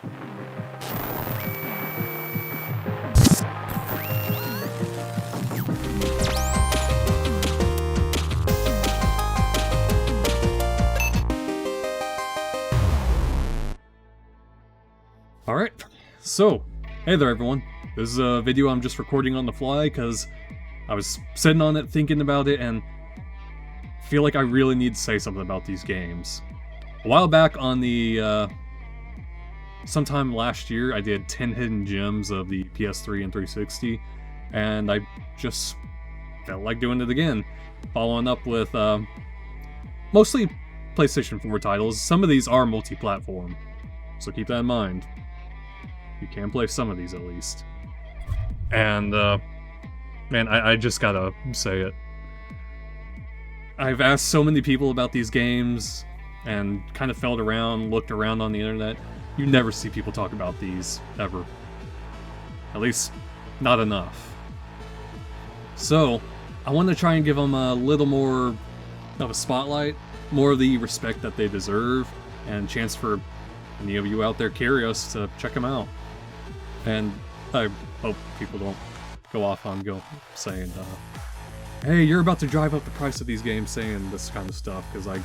Alright, so, hey there everyone. This is a video I'm just recording on the fly because I was sitting on it thinking about it and feel like I really need to say something about these games. A while back on the, sometime last year, I did 10 hidden gems of the PS3 and 360, and I just felt like doing it again. Following up with, mostly PlayStation 4 titles. Some of these are multi-platform, so keep that in mind. You can play some of these at least. And, man, I just gotta say it. I've asked so many people about these games, and kind of felt around, looked around on the internet. You never see people talk about these, ever. At least, not enough. So, I want to try and give them a little more of a spotlight, more of the respect that they deserve, and a chance for any of you out there curious to check them out. And I hope people don't go off on saying, hey, you're about to drive up the price of these games, saying this kind of stuff, because I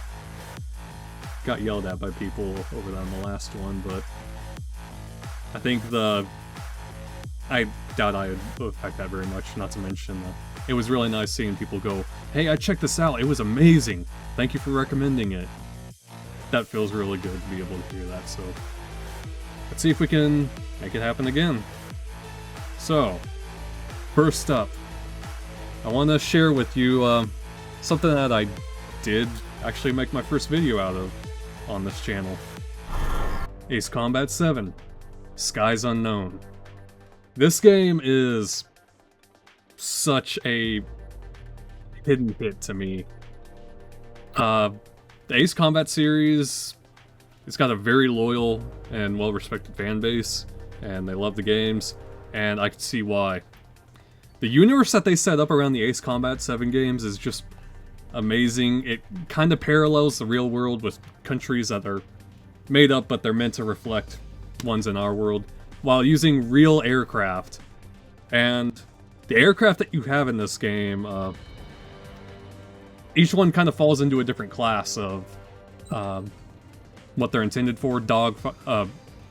got yelled at by people over that on the last one, but I think I doubt I would affect that very much, not to mention it was really nice seeing people go, hey, I checked this out, it was amazing, thank you for recommending it. That feels really good to be able to hear that, so let's see if we can make it happen again. So, first up, I want to share with you something that I did actually make my first video out of on this channel. Ace Combat 7, Skies Unknown. This game is such a hidden hit to me. The Ace Combat series, it's got a very loyal and well-respected fan base, and they love the games, and I can see why. The universe that they set up around the Ace Combat 7 games is just amazing. It kind of parallels the real world with countries that are made up, but they're meant to reflect ones in our world, while using real aircraft. And the aircraft that you have in this game, each one kind of falls into a different class of what they're intended for.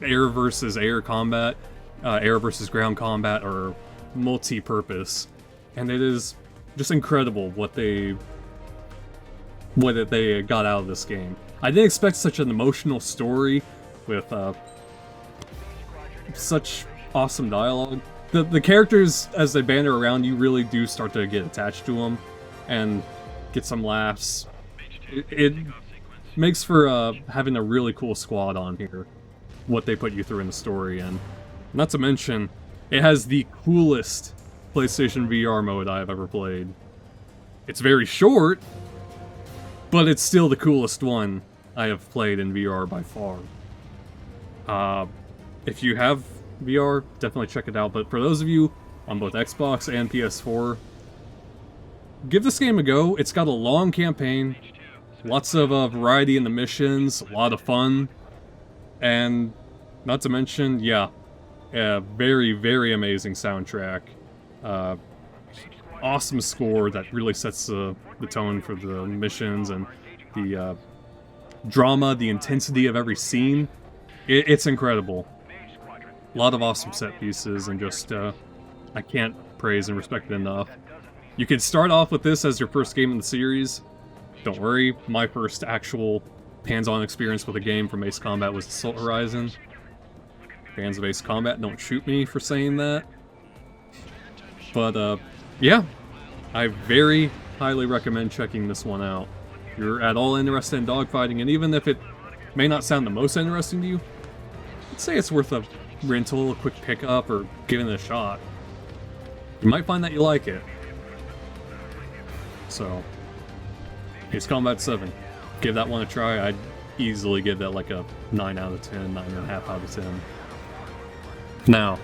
Air versus air combat, air versus ground combat, or multi-purpose. And it is just incredible what they got out of this game. I didn't expect such an emotional story with such awesome dialogue. The characters, as they banter around, you really do start to get attached to them and get some laughs. It makes for having a really cool squad on here, what they put you through in the story, and not to mention, it has the coolest PlayStation VR mode I've ever played. It's very short, but it's still the coolest one I have played in VR by far. If you have VR, definitely check it out, but for those of you on both Xbox and PS4, give this game a go. It's got a long campaign, lots of variety in the missions, a lot of fun, and not to mention, yeah, a very, very amazing soundtrack. Awesome score that really sets the tone for the missions and the drama, the intensity of every scene. It's incredible. A lot of awesome set pieces, and just, I can't praise and respect it enough. You could start off with this as your first game in the series. Don't worry, my first actual hands-on experience with a game from Ace Combat was Assault Horizon. Fans of Ace Combat, don't shoot me for saying that. But, yeah, I very highly recommend checking this one out. If you're at all interested in dogfighting, and even if it may not sound the most interesting to you, I'd say it's worth a rental, a quick pickup, or giving it a shot. You might find that you like it. So, Ace Combat 7. Give that one a try. I'd easily give that like a 9 out of 10, 9.5 out of 10. Now,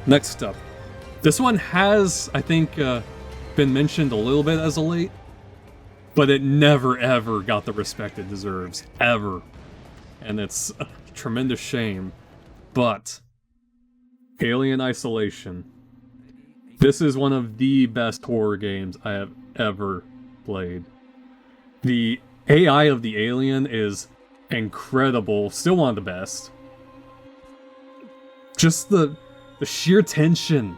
next up. This one has, I think, been mentioned a little bit as of late, but it never ever got the respect it deserves. Ever. And it's tremendous shame. But Alien Isolation. This is one of the best horror games I have ever played. The AI of the alien is incredible, still one of the best. Just the sheer tension.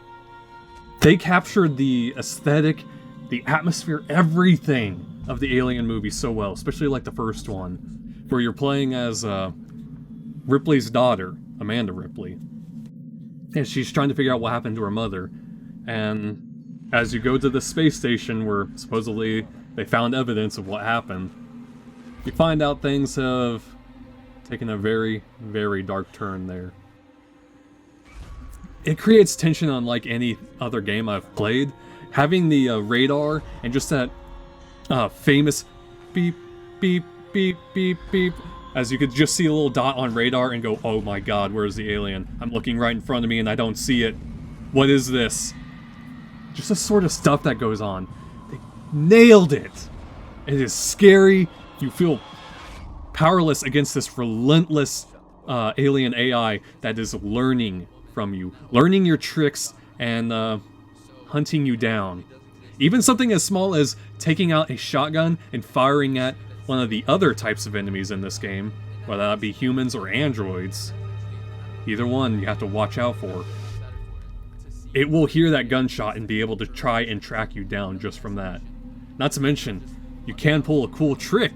They captured the aesthetic, the atmosphere, everything of the Alien movie so well, especially like the first one, where you're playing as Ripley's daughter, Amanda Ripley. And she's trying to figure out what happened to her mother. And as you go to the space station where supposedly they found evidence of what happened, you find out things have taken a very, very dark turn there. It creates tension unlike any other game I've played. Having the radar and just that famous beep, beep, beep, beep, beep, as you could just see a little dot on radar and go, oh my god, where's the alien? I'm looking right in front of me and I don't see it. What is this? Just the sort of stuff that goes on. They nailed it! It is scary. You feel powerless against this relentless alien AI that is learning from you. Learning your tricks and hunting you down. Even something as small as taking out a shotgun and firing at one of the other types of enemies in this game, whether that be humans or androids. Either one you have to watch out for. It will hear that gunshot and be able to try and track you down just from that. Not to mention, you can pull a cool trick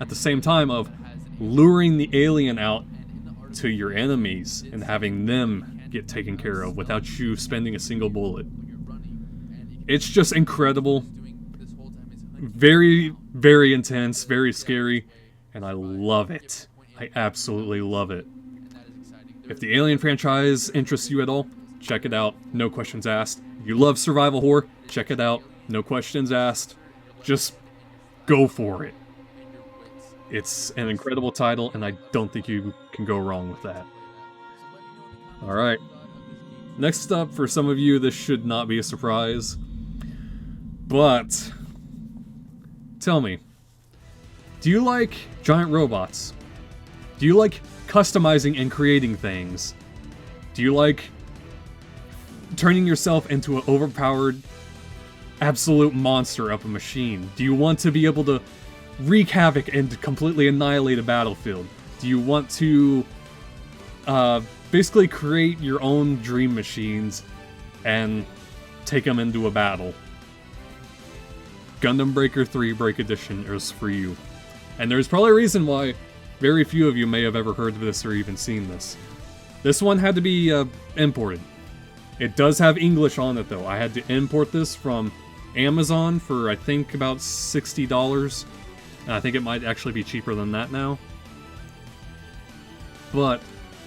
at the same time of luring the alien out to your enemies and having them get taken care of without you spending a single bullet. It's just incredible. Very, very intense, very scary, and I love it. I absolutely love it. If the Alien franchise interests you at all, check it out. No questions asked. If you love survival horror, check it out. No questions asked. Just go for it. It's an incredible title, and I don't think you can go wrong with that. Alright. Next up, for some of you, this should not be a surprise. But tell me, do you like giant robots? Do you like customizing and creating things? Do you like turning yourself into an overpowered, absolute monster of a machine? Do you want to be able to wreak havoc and completely annihilate a battlefield? Do you want to basically create your own dream machines and take them into a battle? Gundam Breaker 3 Break Edition is for you. And there's probably a reason why very few of you may have ever heard of this or even seen this. This one had to be imported. It does have English on it though. I had to import this from Amazon for I think about $60. And I think it might actually be cheaper than that now. But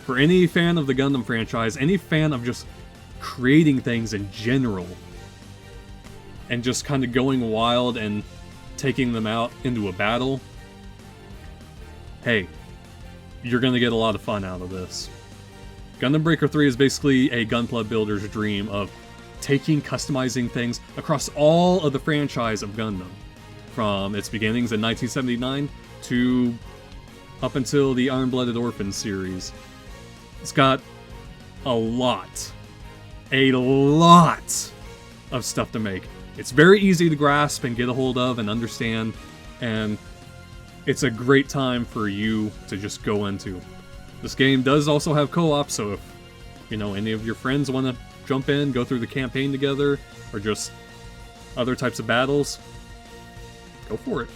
for any fan of the Gundam franchise, any fan of just creating things in general, and just kind of going wild and taking them out into a battle, hey, you're gonna get a lot of fun out of this. Gundam Breaker 3 is basically a Gunpla builder's dream of taking, customizing things across all of the franchise of Gundam. From its beginnings in 1979 to up until the Iron-Blooded Orphans series. It's got a lot of stuff to make. It's very easy to grasp and get a hold of and understand, and it's a great time for you to just go into. This game does also have co-op, so if, you know, any of your friends want to jump in, go through the campaign together, or just other types of battles, go for it.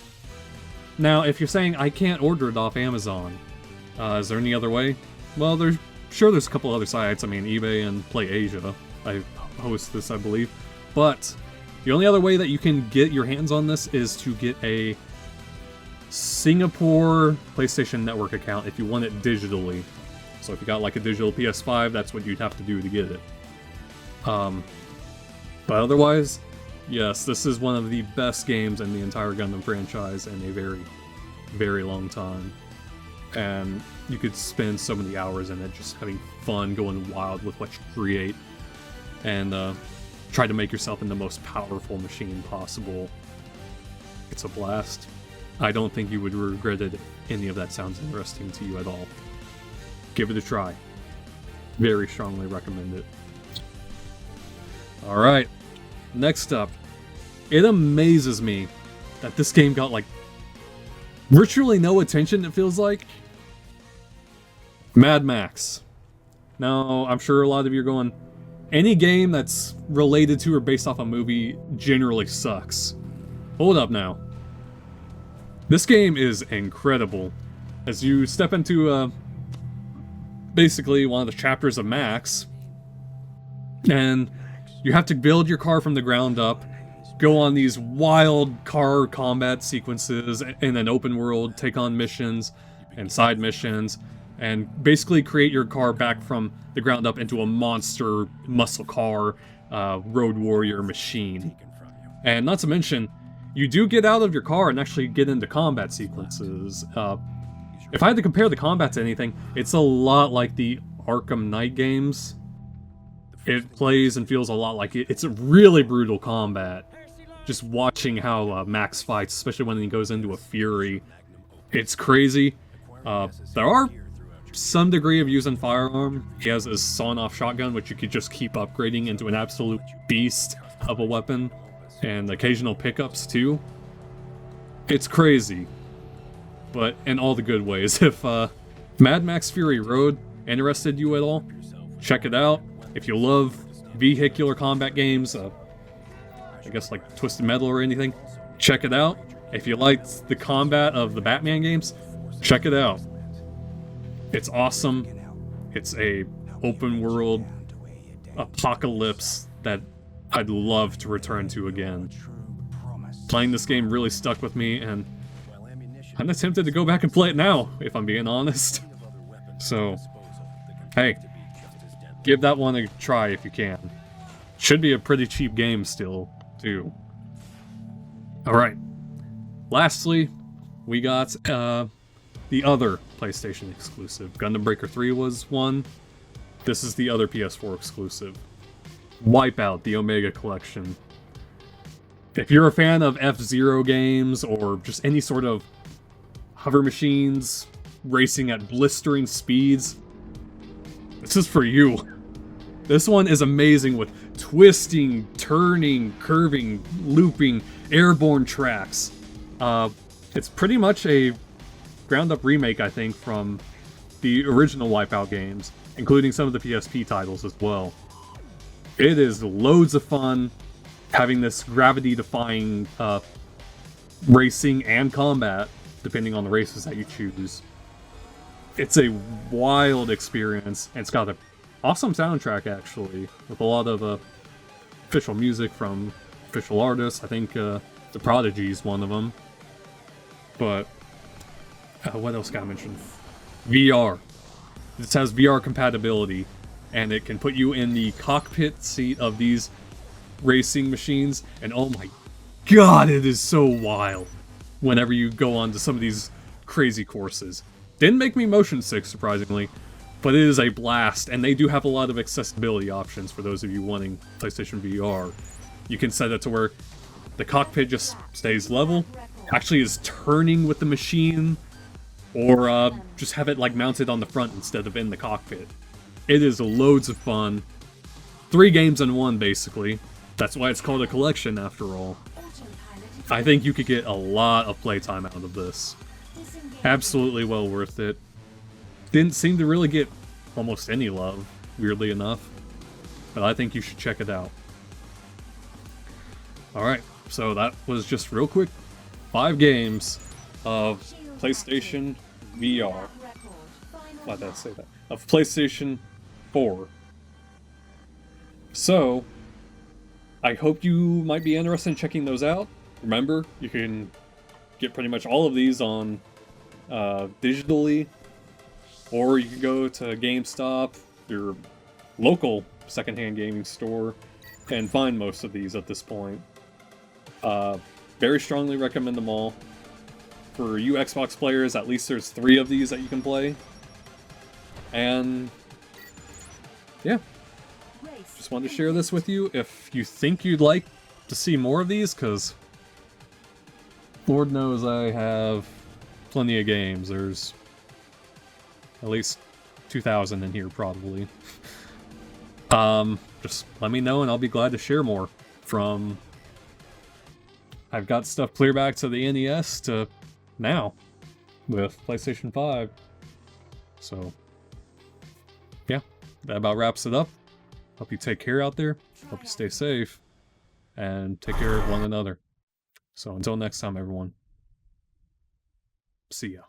Now, if you're saying, I can't order it off Amazon, is there any other way? Well, there's a couple other sites. I mean, eBay and PlayAsia. I host this, I believe. But the only other way that you can get your hands on this is to get a Singapore PlayStation Network account if you want it digitally. So if you got like a digital PS5, that's what you'd have to do to get it. But otherwise, yes, this is one of the best games in the entire Gundam franchise in a very, very long time. And you could spend so many hours in it just having fun, going wild with what you create, and try to make yourself in the most powerful machine possible. It's a blast. I don't think you would regret it if any of that sounds interesting to you at all. give it a try. Very strongly recommend it. Alright, next up. It amazes me that this game got, like, virtually no attention, it feels like. Mad Max. Now, I'm sure a lot of you are going, any game that's related to or based off a movie generally sucks. Hold up now. This game is incredible. As you step into, basically one of the chapters of Max, and you have to build your car from the ground up, go on these wild car combat sequences in an open world, take on missions and side missions, and basically create your car back from the ground up into a monster muscle car, road warrior machine. And not to mention, you do get out of your car and actually get into combat sequences. If I had to compare the combat to anything, it's a lot like the Arkham Knight games. It plays and feels a lot like it. It's a really brutal combat. Just watching how Max fights, especially when he goes into a fury, it's crazy. There are some degree of using firearm. He has his sawn-off shotgun, which you could just keep upgrading into an absolute beast of a weapon, and occasional pickups too. It's crazy, but in all the good ways. If Mad Max Fury Road interested you at all, check it out. If you love vehicular combat games, I guess like Twisted Metal or anything, check it out. If you liked the combat of the Batman games, check it out. It's awesome. It's a open world apocalypse that I'd love to return to again. Playing this game really stuck with me, and I'm tempted to go back and play it now, if I'm being honest. So, hey, give that one a try if you can. Should be a pretty cheap game still, too. Alright. Lastly, we got the other PlayStation exclusive. Gundam Breaker 3 was one. This is the other PS4 exclusive. Wipeout, the Omega Collection. If you're a fan of F-Zero games, or just any sort of hover machines racing at blistering speeds, this is for you. This one is amazing with twisting, turning, curving, looping, airborne tracks. It's pretty much a ground-up remake, I think, from the original Wipeout games, including some of the PSP titles as well. It is loads of fun, having this gravity-defying racing and combat, depending on the races that you choose. It's a wild experience, and it's got an awesome soundtrack, actually, with a lot of official music from official artists. I think The Prodigy is one of them. But what else got I mentioned? VR. This has VR compatibility, and it can put you in the cockpit seat of these racing machines, and oh my god, it is so wild whenever you go on to some of these crazy courses. Didn't make me motion sick, surprisingly, but it is a blast, and they do have a lot of accessibility options for those of you wanting PlayStation VR. You can set it to where the cockpit just stays level, actually is turning with the machine, or just have it like mounted on the front instead of in the cockpit. It is loads of fun. 3 games in one, basically. That's why it's called a collection, after all. I think you could get a lot of playtime out of this. Absolutely well worth it. Didn't seem to really get almost any love, weirdly enough. But I think you should check it out. Alright, so that was just real quick 5 games of PlayStation VR. Why did I say that? Of PlayStation 4. So, I hope you might be interested in checking those out. Remember, you can get pretty much all of these on digitally, or you can go to GameStop, your local secondhand gaming store, and find most of these at this point. Very strongly recommend them all. For you Xbox players, at least there's 3 of these that you can play. And yeah, just wanted to share this with you. If you think you'd like to see more of these, because Lord knows I have plenty of games. There's at least 2000 in here, probably. Just let me know and I'll be glad to share more from... I've got stuff clear back to the NES to now with PlayStation 5. So, yeah, that about wraps it up. Hope you take care out there. Hope you stay safe. And take care of one another. So until next time, everyone. See ya.